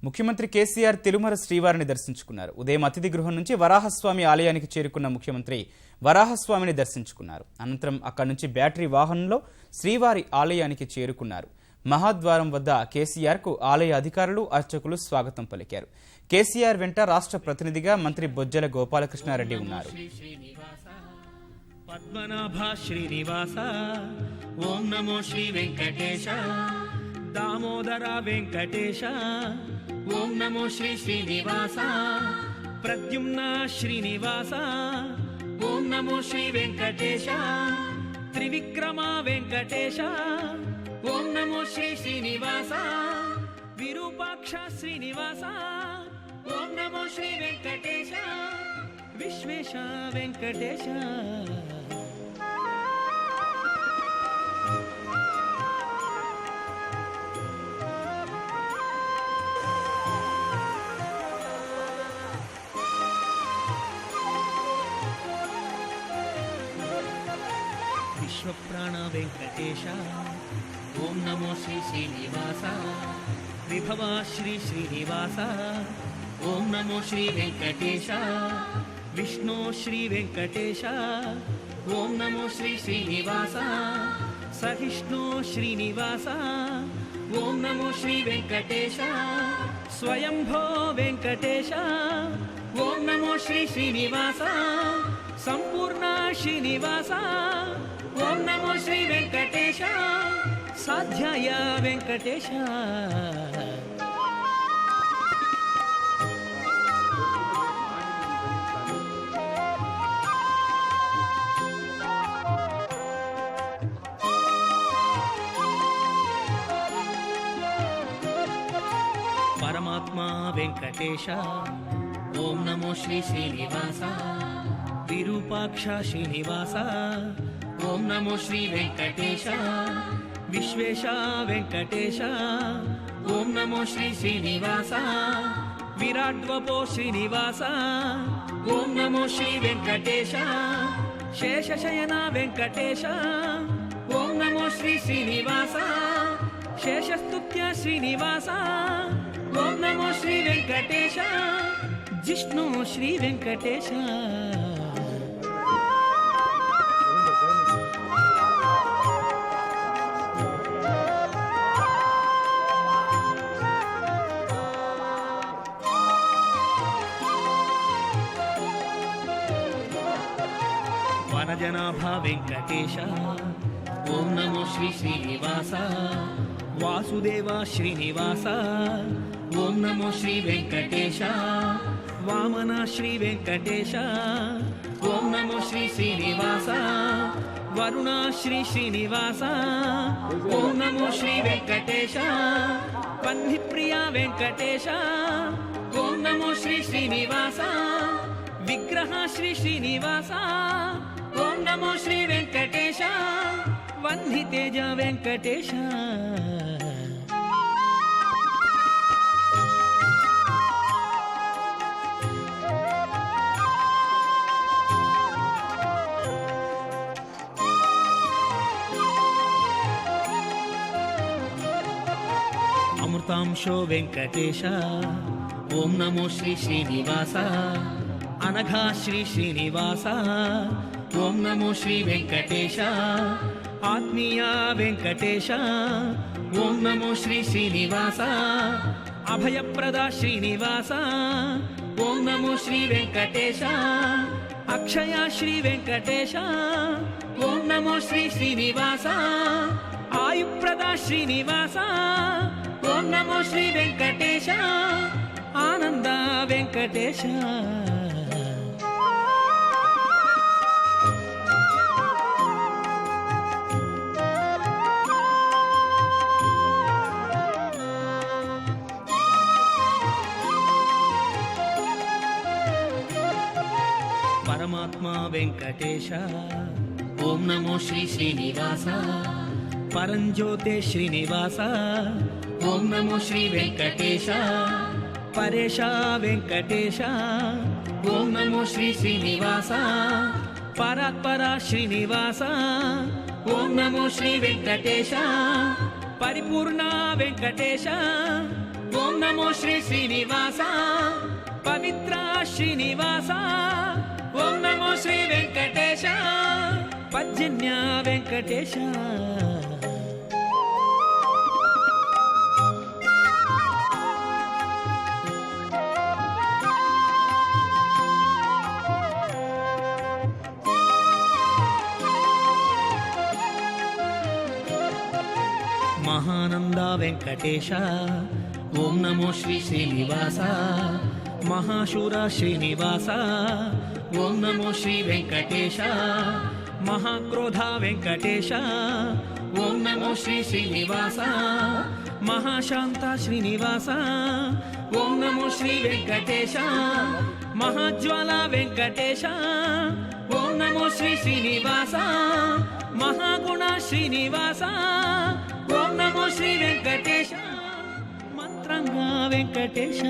ముఖ్యమంత్రి కేసీఆర్ తిరుమల శ్రీవారిని దర్శించుకున్నారు. ఉదయం అతిథి గృహం నుంచి వరాహస్వామి ఆలయానికి చేరుకున్న ముఖ్యమంత్రి వరాహస్వామిని దర్శించుకున్నారు. అనంతరం అక్కడి నుంచి బ్యాటరీ వాహనంలో శ్రీవారి ఆలయానికి చేరుకున్నారు. మహాద్వారం వద్ద కేసీఆర్కు ఆలయ అధికారులు, అర్చకులు స్వాగతం పలికారు. కేసీఆర్ వెంట రాష్ట్ర ప్రతినిధిగా మంత్రి బొజ్జల గోపాలకృష్ణారెడ్డి ఉన్నారు. పద్మనాభ శ్రీనివాస ఓం నమో శ్రీ వెంకటేశ, దామోదర వెంకటేశ ఓం నమో శ్రీ శ్రీనివాస, ప్రద్యుమ్న శ్రీనివాస ఓం నమో శ్రీ వెంకటేశ, త్రివిక్రమ వెంకటేశ ఓం నమో శ్రీ శ్రీనివాస, విరూపాక్ష శ్రీనివాస ఓం నమో శ్రీ వెంకటేశ, విశ్వేశ వెంకటేశ. విశ్వప్రాణ వెంకటేశ ఓం నమో శ్రీ శ్రీనివాస, విభవ శ్రీ శ్రీనివాస ఓం నమో శ్రీ వెంకటేశ, విష్ణు శ్రీ వెంకటేశ ఓం నమో శ్రీ శ్రీనివాస, సహిష్ణు శ్రీనివాస ఓం నమో శ్రీ వెంకటేశ, స్వయంభో వెంకటేశ ఓం నమో శ్రీ శ్రీనివాస, సంపూర్ణ శ్రీనివాస ఓం నమో శ్రీ వెంకటేశ, సాధ్యాయ వెంకటేశ. పరమాత్మ వెంకటేశ ఓం నమో శ్రీ శ్రీనివాస, విరూపాక్ష శ్రీనివాస ఓం నమో శ్రీ వెంకటేశ, విశ్వేశ వెంకటేశ ఓం నమో శ్రీ శ్రీనివాస, విరాడ్వపో శ్రీనివాస ఓం నమో శ్రీ వెంకటేశ, శేషశయన వెంకటేశ ఓం నమో శ్రీ శ్రీనివాస, శేషస్తుత్య శ్రీనివాస ఓం నమో శ్రీ వెంకటేశ, జిష్ణు శ్రీ వెంకటేశ. వనజనాభ వెంకటేశ ఓం నమో శ్రీ శ్రీనివాస, వాసుదేవ శ్రీనివాస ఓం నమో శ్రీ వెంకటేశ, వామన శ్రీ వెంకటేశ ఓం నమో శ్రీ శ్రీనివాస, వరుణ శ్రీ శ్రీనివాస ఓం నమో శ్రీ వెంకటేశ, వన్నిప్రియ వెంకటేశ ఓం నమో శ్రీ శ్రీనివాస, విగ్రహ శ్రీ శ్రీనివాస ఓం నమో శ్రీ వెంకటేశ, వన్హి తేజ వెంకటేశ. అమృతాంశో వెంకటేశ ఓం నమో శ్రీ శ్రీనివాస, అనఘా శ్రీ శ్రీనివాస ఓం నమో శ్రీ వెంకటేశ, ఆత్మీయ వెంకటేశ ఓం నమో శ్రీ శ్రీనివాస, అభయప్రద శ్రీనివాస ఓం నమో శ్రీ వెంకటేశ, అక్షయ శ్రీ వెంకటేశ ఓం నమో శ్రీ శ్రీనివాస, ఆయుప్రద శ్రీనివాస ఓం నమో శ్రీ వెంకటేశ, ఆనంద వెంకటేశ. పరమాత్మ వెంకటేశ ఓం నమో శ్రీ శ్రీనివాస, పరంజ్యోతే శ్రీనివాస ఓం నమో శ్రీ వెంకటేశ, పరేశ వెంకటేశ ఓం నమో శ్రీ శ్రీనివాస, పరాత్పర శ్రీనివాస ఓం నమో శ్రీ వెంకటేశ, పరిపూర్ణ వెంకటేశ ఓం నమో శ్రీ శ్రీనివాస పవిత్ర శ్రీనివాస ఓం నమో శ్రీ వెంకటేశ పర్జన్య వెంకటేశ మహానంద వెంకటేశ ఓం నమో శ్రీ శ్రీనివాస మహాశూర శ్రీనివాస ఓం నమో శ్రీ వెంకటేశ మహాక్రోధ వెంకటేశ ఓం నమో శ్రీ శ్రీనివాస మహాశాంత శ్రీనివాస ఓం నమో శ్రీ వెంకటేశ మహాజ్వాల వెంకటేశ ఓం నమో శ్రీ శ్రీనివాస మహాగుణ శ్రీనివాస ఓం నమో శ్రీ వెంకటేశ మంత్రంగా వెంకటేశ